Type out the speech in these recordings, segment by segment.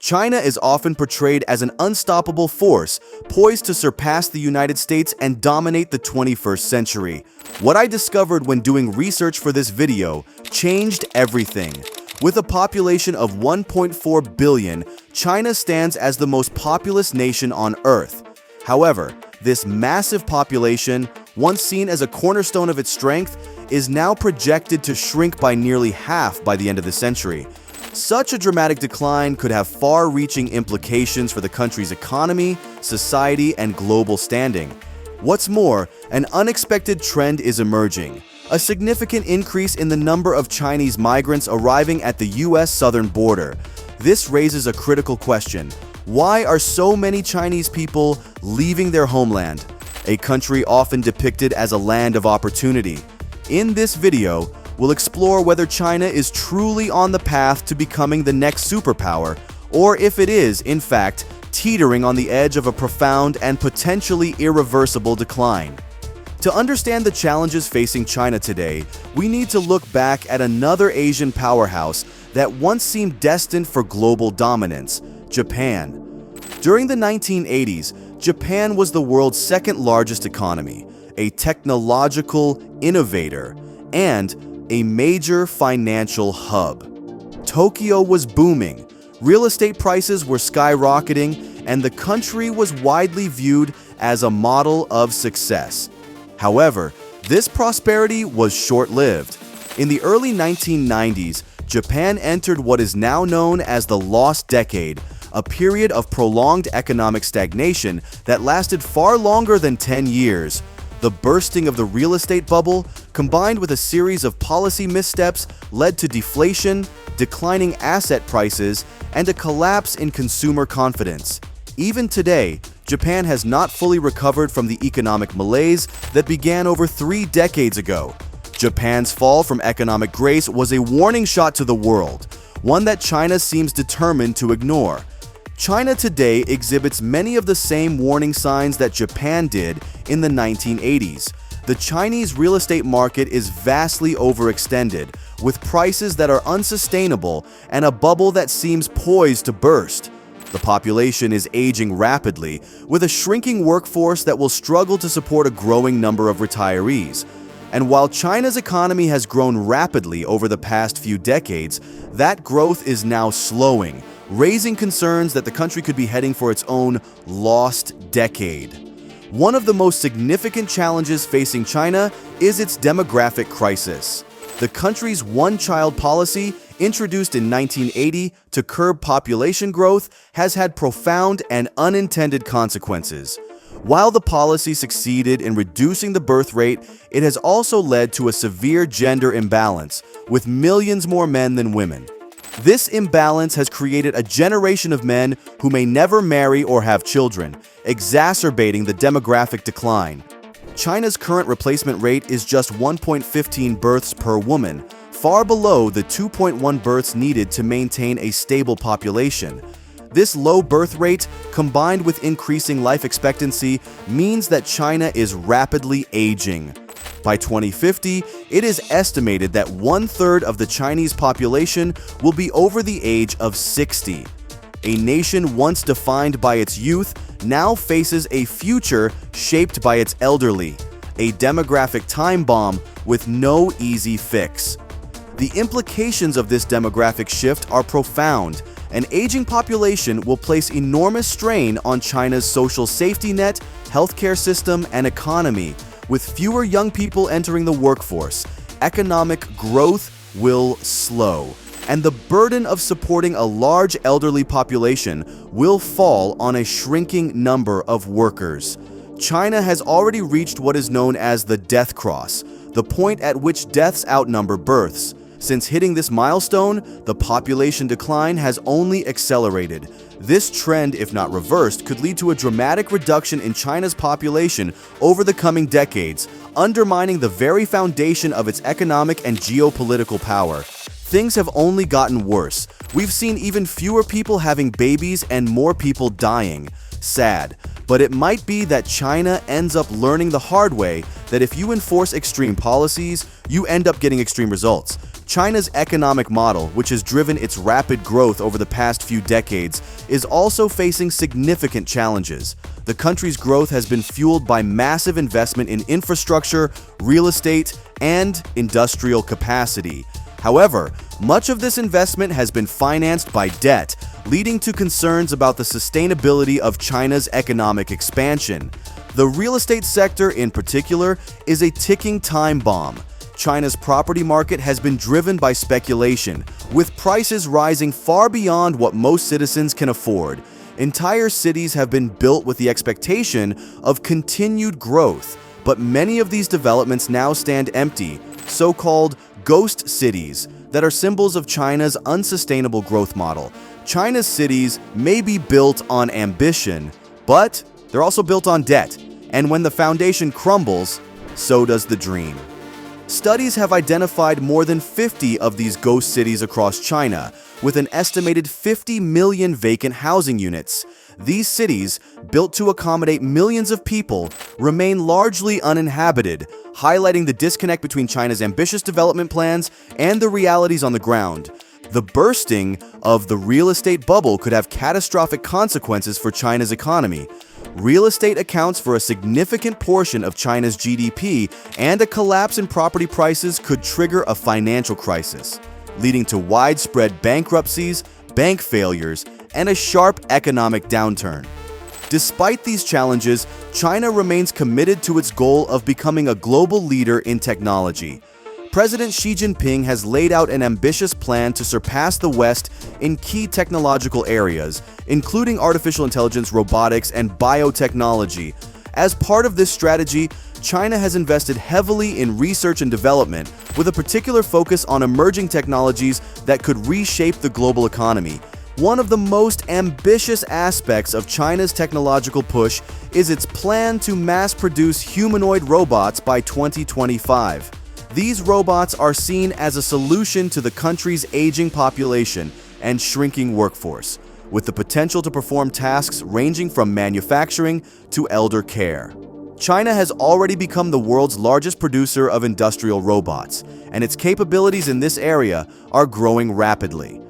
China is often portrayed as an unstoppable force, poised to surpass the United States and dominate the 21st century. What I discovered when doing research for this video changed everything. With a population of 1.4 billion, China stands as the most populous nation on Earth. However, this massive population, once seen as a cornerstone of its strength, is now projected to shrink by nearly half by the end of the century. Such a dramatic decline could have far-reaching implications for the country's economy, society, and global standing. What's more, an unexpected trend is emerging: a significant increase in the number of Chinese migrants arriving at the US southern border. This raises a critical question: why are so many Chinese people leaving their homeland, a country often depicted as a land of opportunity? In this video, we'll explore whether China is truly on the path to becoming the next superpower, or if it is, in fact, teetering on the edge of a profound and potentially irreversible decline. To understand the challenges facing China today, we need to look back at another Asian powerhouse that once seemed destined for global dominance: Japan. During the 1980s, Japan was the world's second largest economy, a technological innovator, and a major financial hub. Tokyo was booming, real estate prices were skyrocketing, and the country was widely viewed as a model of success. However, this prosperity was short-lived. In the early 1990s, Japan entered what is now known as the Lost Decade, a period of prolonged economic stagnation that lasted far longer than 10 years. The bursting of the real estate bubble, combined with a series of policy missteps, led to deflation, declining asset prices, and a collapse in consumer confidence. Even today, Japan has not fully recovered from the economic malaise that began over 3 decades ago. Japan's fall from economic grace was a warning shot to the world, one that China seems determined to ignore. China today exhibits many of the same warning signs that Japan did in the 1980s. The Chinese real estate market is vastly overextended, with prices that are unsustainable and a bubble that seems poised to burst. The population is aging rapidly, with a shrinking workforce that will struggle to support a growing number of retirees. And while China's economy has grown rapidly over the past few decades, that growth is now slowing, raising concerns that the country could be heading for its own lost decade. One of the most significant challenges facing China is its demographic crisis. The country's one-child policy, introduced in 1980 to curb population growth, has had profound and unintended consequences. While the policy succeeded in reducing the birth rate, it has also led to a severe gender imbalance, with millions more men than women. This imbalance has created a generation of men who may never marry or have children, exacerbating the demographic decline. China's current replacement rate is just 1.15 births per woman, far below the 2.1 births needed to maintain a stable population. This low birth rate, combined with increasing life expectancy, means that China is rapidly aging. By 2050, it is estimated that 1/3 of the Chinese population will be over the age of 60. A nation once defined by its youth now faces a future shaped by its elderly, a demographic time bomb with no easy fix. The implications of this demographic shift are profound. An aging population will place enormous strain on China's social safety net, healthcare system, and economy. With fewer young people entering the workforce, economic growth will slow, and the burden of supporting a large elderly population will fall on a shrinking number of workers. China has already reached what is known as the death cross, the point at which deaths outnumber births. Since hitting this milestone, the population decline has only accelerated. This trend, if not reversed, could lead to a dramatic reduction in China's population over the coming decades, undermining the very foundation of its economic and geopolitical power. Things have only gotten worse. We've seen even fewer people having babies and more people dying. Sad, but it might be that China ends up learning the hard way that if you enforce extreme policies, you end up getting extreme results. China's economic model, which has driven its rapid growth over the past few decades, is also facing significant challenges. The country's growth has been fueled by massive investment in infrastructure, real estate, and industrial capacity. However, much of this investment has been financed by debt, leading to concerns about the sustainability of China's economic expansion. The real estate sector, in particular, is a ticking time bomb. China's property market has been driven by speculation, with prices rising far beyond what most citizens can afford. Entire cities have been built with the expectation of continued growth, but many of these developments now stand empty, so-called ghost cities, that are symbols of China's unsustainable growth model. China's cities may be built on ambition, but they're also built on debt, and when the foundation crumbles, so does the dream. Studies have identified more than 50 of these ghost cities across China, with an estimated 50 million vacant housing units. These cities, built to accommodate millions of people, remain largely uninhabited, highlighting the disconnect between China's ambitious development plans and the realities on the ground. The bursting of the real estate bubble could have catastrophic consequences for China's economy. Real estate accounts for a significant portion of China's GDP, and a collapse in property prices could trigger a financial crisis, leading to widespread bankruptcies, bank failures, and a sharp economic downturn. Despite these challenges, China remains committed to its goal of becoming a global leader in technology. President Xi Jinping has laid out an ambitious plan to surpass the West in key technological areas, including artificial intelligence, robotics, and biotechnology. As part of this strategy, China has invested heavily in research and development, with a particular focus on emerging technologies that could reshape the global economy. One of the most ambitious aspects of China's technological push is its plan to mass-produce humanoid robots by 2025. These robots are seen as a solution to the country's aging population and shrinking workforce, with the potential to perform tasks ranging from manufacturing to elder care. China has already become the world's largest producer of industrial robots, and its capabilities in this area are growing rapidly.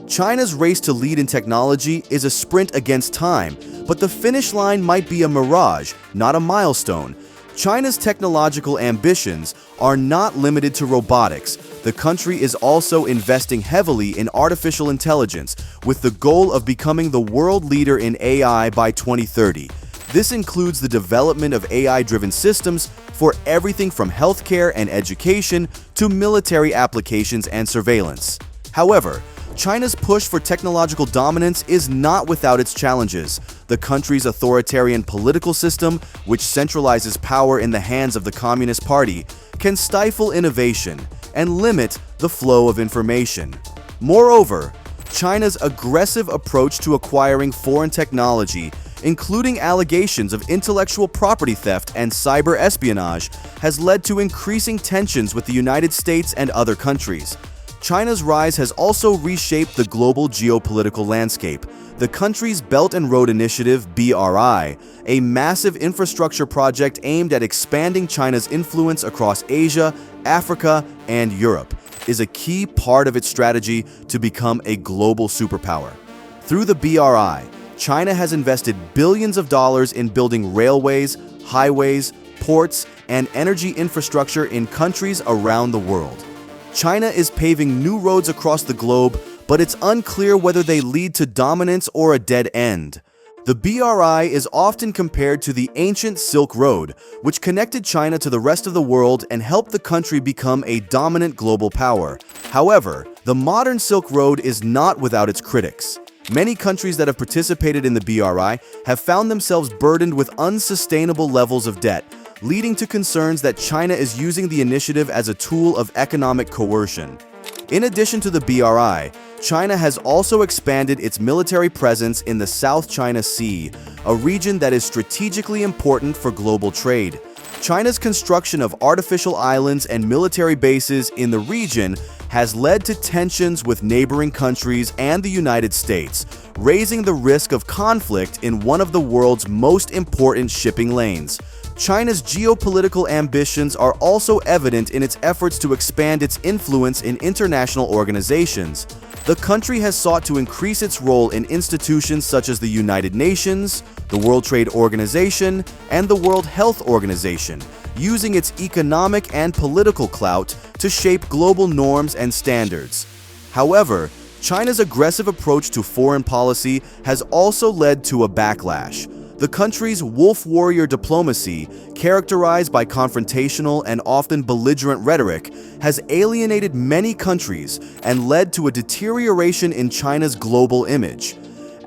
China's race to lead in technology is a sprint against time, but the finish line might be a mirage, not a milestone. China's technological ambitions are not limited to robotics. The country is also investing heavily in artificial intelligence, with the goal of becoming the world leader in AI by 2030. This includes the development of AI-driven systems for everything from healthcare and education to military applications and surveillance. However, China's push for technological dominance is not without its challenges. The country's authoritarian political system, which centralizes power in the hands of the Communist Party, can stifle innovation and limit the flow of information. Moreover, China's aggressive approach to acquiring foreign technology, including allegations of intellectual property theft and cyber espionage, has led to increasing tensions with the United States and other countries. China's rise has also reshaped the global geopolitical landscape. The country's Belt and Road Initiative (BRI), a massive infrastructure project aimed at expanding China's influence across Asia, Africa, and Europe, is a key part of its strategy to become a global superpower. Through the BRI, China has invested billions of dollars in building railways, highways, ports, and energy infrastructure in countries around the world. China is paving new roads across the globe, but it's unclear whether they lead to dominance or a dead end. The BRI is often compared to the ancient Silk Road, which connected China to the rest of the world and helped the country become a dominant global power. However, the modern Silk Road is not without its critics. Many countries that have participated in the BRI have found themselves burdened with unsustainable levels of debt, leading to concerns that China is using the initiative as a tool of economic coercion. In addition to the BRI, China has also expanded its military presence in the South China Sea, a region that is strategically important for global trade. China's construction of artificial islands and military bases in the region has led to tensions with neighboring countries and the United States, raising the risk of conflict in one of the world's most important shipping lanes. China's geopolitical ambitions are also evident in its efforts to expand its influence in international organizations. The country has sought to increase its role in institutions such as the United Nations, the World Trade Organization, and the World Health Organization, using its economic and political clout to shape global norms and standards. However, China's aggressive approach to foreign policy has also led to a backlash. The country's wolf warrior diplomacy, characterized by confrontational and often belligerent rhetoric, has alienated many countries and led to a deterioration in China's global image.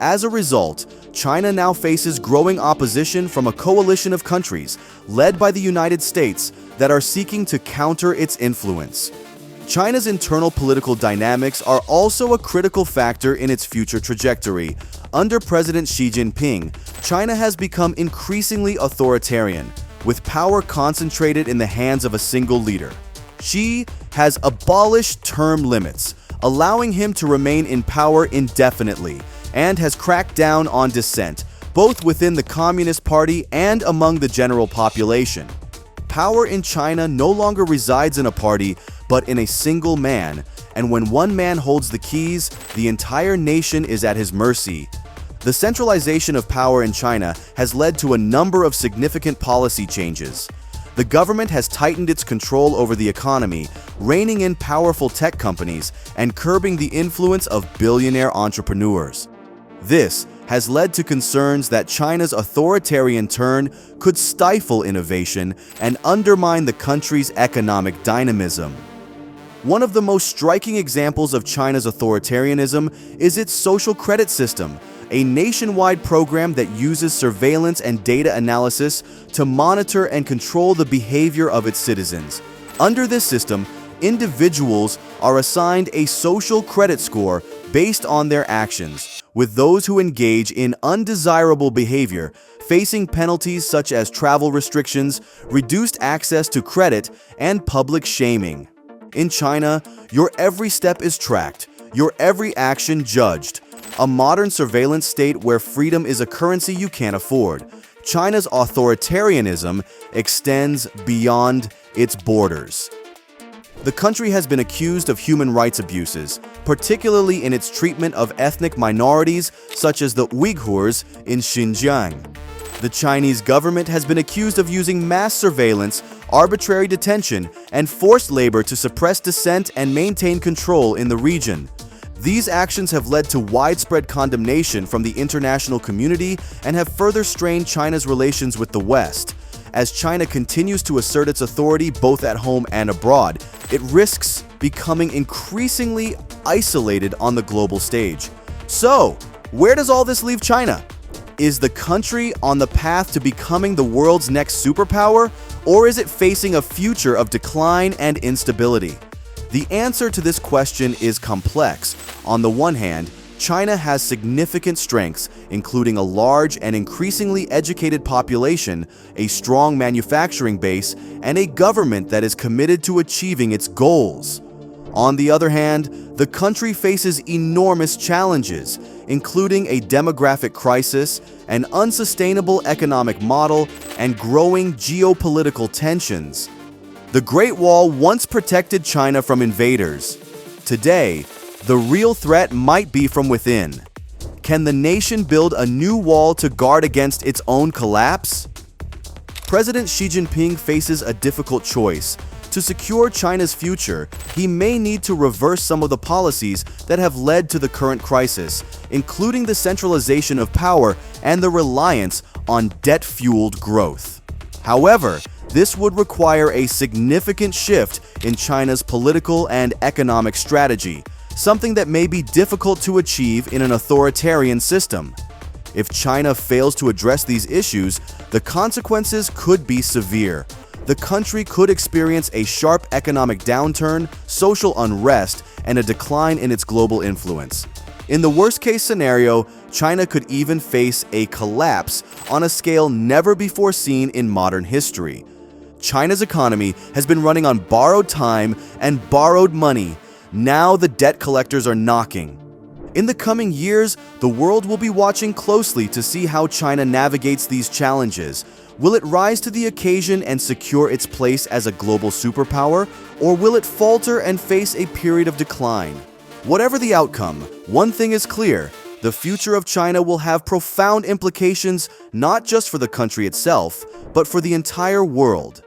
As a result, China now faces growing opposition from a coalition of countries, led by the United States, that are seeking to counter its influence. China's internal political dynamics are also a critical factor in its future trajectory. Under President Xi Jinping, China has become increasingly authoritarian, with power concentrated in the hands of a single leader. Xi has abolished term limits, allowing him to remain in power indefinitely, and has cracked down on dissent, both within the Communist Party and among the general population. Power in China no longer resides in a party, but in a single man, and when one man holds the keys, the entire nation is at his mercy. The centralization of power in China has led to a number of significant policy changes. The government has tightened its control over the economy, reining in powerful tech companies and curbing the influence of billionaire entrepreneurs. This has led to concerns that China's authoritarian turn could stifle innovation and undermine the country's economic dynamism. One of the most striking examples of China's authoritarianism is its social credit system, a nationwide program that uses surveillance and data analysis to monitor and control the behavior of its citizens. Under this system, individuals are assigned a social credit score based on their actions, with those who engage in undesirable behavior facing penalties such as travel restrictions, reduced access to credit, and public shaming. In China, your every step is tracked, your every action judged. A modern surveillance state where freedom is a currency you can't afford. China's authoritarianism extends beyond its borders. The country has been accused of human rights abuses, particularly in its treatment of ethnic minorities such as the Uyghurs in Xinjiang. The Chinese government has been accused of using mass surveillance, arbitrary detention, and forced labor to suppress dissent and maintain control in the region. These actions have led to widespread condemnation from the international community and have further strained China's relations with the West. As China continues to assert its authority both at home and abroad, it risks becoming increasingly isolated on the global stage. So, where does all this leave China? Is the country on the path to becoming the world's next superpower, or is it facing a future of decline and instability? The answer to this question is complex. On the one hand, China has significant strengths, including a large and increasingly educated population, a strong manufacturing base, and a government that is committed to achieving its goals. On the other hand, the country faces enormous challenges, including a demographic crisis, an unsustainable economic model, and growing geopolitical tensions. The Great Wall once protected China from invaders. Today, the real threat might be from within. Can the nation build a new wall to guard against its own collapse? President Xi Jinping faces a difficult choice. To secure China's future, he may need to reverse some of the policies that have led to the current crisis, including the centralization of power and the reliance on debt-fueled growth. However, this would require a significant shift in China's political and economic strategy, something that may be difficult to achieve in an authoritarian system. If China fails to address these issues, the consequences could be severe. The country could experience a sharp economic downturn, social unrest, and a decline in its global influence. In the worst-case scenario, China could even face a collapse on a scale never before seen in modern history. China's economy has been running on borrowed time and borrowed money. Now the debt collectors are knocking. In the coming years, the world will be watching closely to see how China navigates these challenges. Will it rise to the occasion and secure its place as a global superpower, or will it falter and face a period of decline? Whatever the outcome, one thing is clear: the future of China will have profound implications not just for the country itself, but for the entire world.